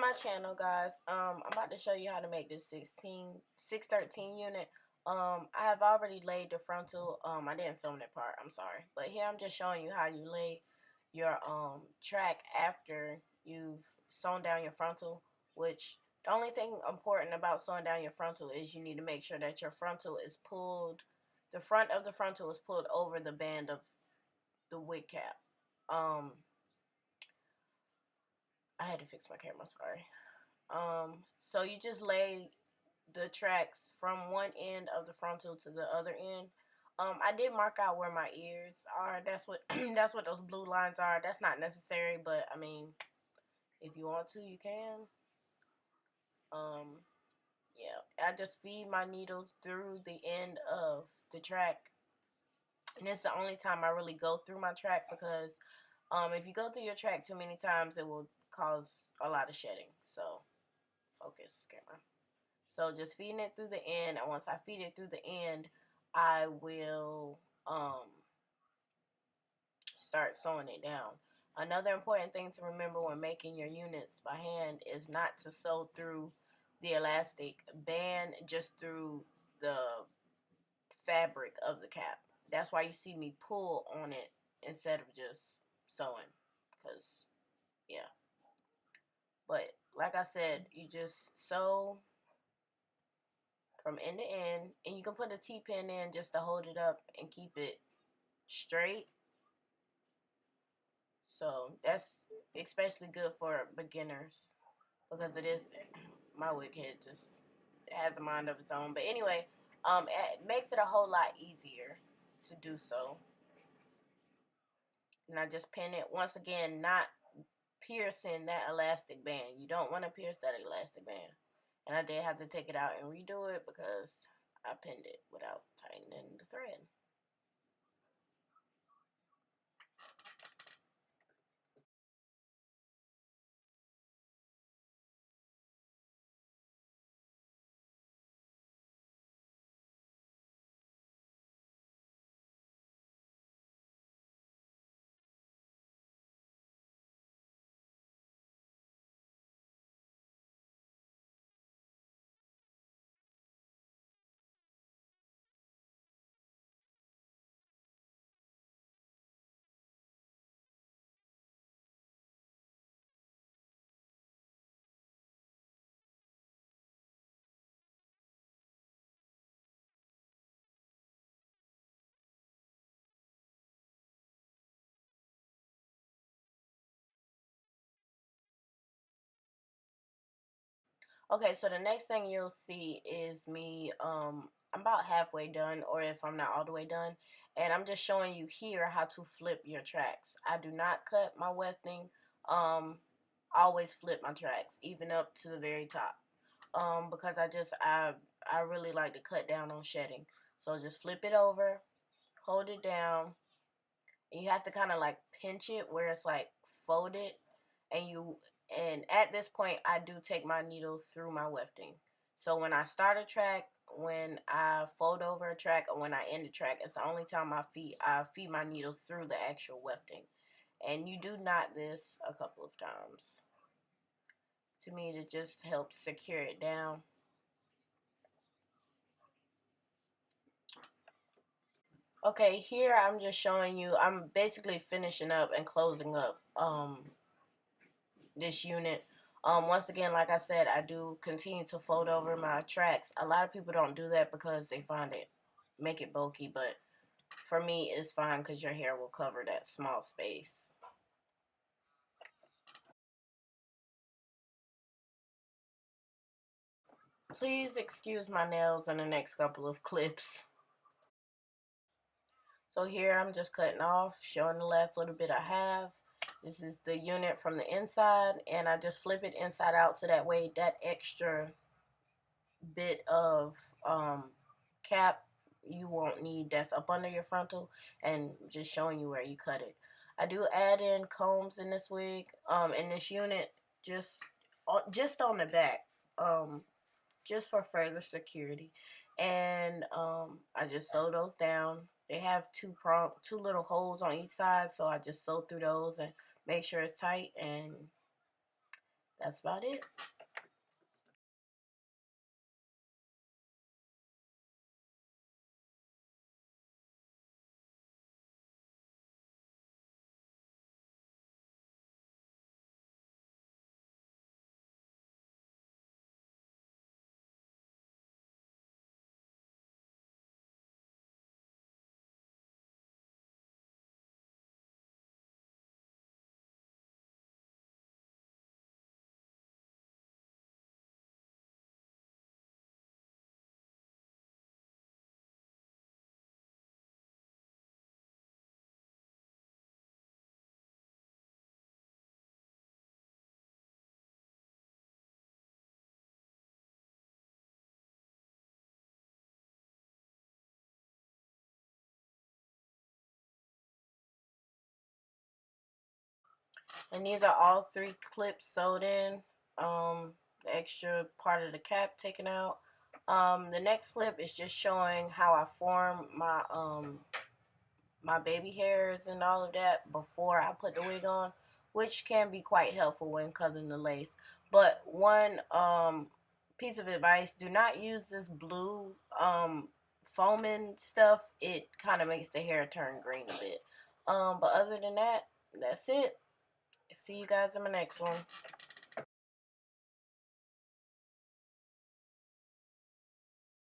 my channel, guys. I'm about to show you how to make this 613 unit. I have already laid the frontal. I didn't film that part, I'm sorry, but here I'm just showing you how you lay your track after you've sewn down your frontal. Which the only thing important about sewing down your frontal is you need to make sure that your frontal is pulled, the front of the frontal is pulled over the band of the wig cap. I had to fix my camera, sorry. So you just lay the tracks from one end of the frontal to the other end. I did mark out where my ears are. That's what that's what those blue lines are. That's not necessary, but I mean, if you want to, you can. Yeah, I just feed my needles through the end of the track, and it's the only time I really go through my track because if you go through your track too many times, it will cause a lot of shedding. So focus, camera. So just feeding it through the end, and once I feed it through the end, I will start sewing it down. Another important thing to remember when making your units by hand is not to sew through the elastic band, just through the fabric of the cap. That's why you see me pull on it instead of just sewing, because yeah. But like I said, you just sew from end to end, and you can put a T-pin in just to hold it up and keep it straight. So that's especially good for beginners because it is, my wig head just has a mind of its own. But anyway, it makes it a whole lot easier to do so. And I just pin it once again, not piercing that elastic band. You don't want to pierce that elastic band. And I did have to take it out and redo it because I pinned it without tightening the thread. Okay, so the next thing you'll see is me, I'm about halfway done, or if I'm not all the way done, and I'm just showing you here how to flip your tracks. I do not cut my wefting, I always flip my tracks, even up to the very top, because I really like to cut down on shedding. So just flip it over, hold it down, and you have to kind of like pinch it where it's like folded, and at this point I do take my needle through my wefting. So when I start a track, when I fold over a track, or when I end a track, it's the only time I feed my needle through the actual wefting. And you do knot this a couple of times to me to just help secure it down. Okay, here I'm just showing you, I'm basically finishing up and closing up this unit. Once again, like I said, I do continue to fold over my tracks. A lot of people don't do that because they find it make it bulky, but for me it's fine because your hair will cover that small space. Please excuse my nails in the next couple of clips. So here I'm just cutting off, showing the last little bit I have. This is the unit from the inside, and I just flip it inside out so that way that extra bit of cap you won't need that's up under your frontal, and just showing you where you cut it. I do add in combs in this wig, in this unit, just on the back, just for further security. And I just sew those down. They have two little holes on each side, so I just sew through those and make sure it's tight, and That's about it. And these are all 3 clips sewed in. The extra part of the cap taken out. The next clip is just showing how I form my baby hairs and all of that before I put the wig on, which can be quite helpful when cutting the lace. But one piece of advice: do not use this blue foaming stuff. It kind of makes the hair turn green a bit. But other than that, that's it. See you guys in my next one.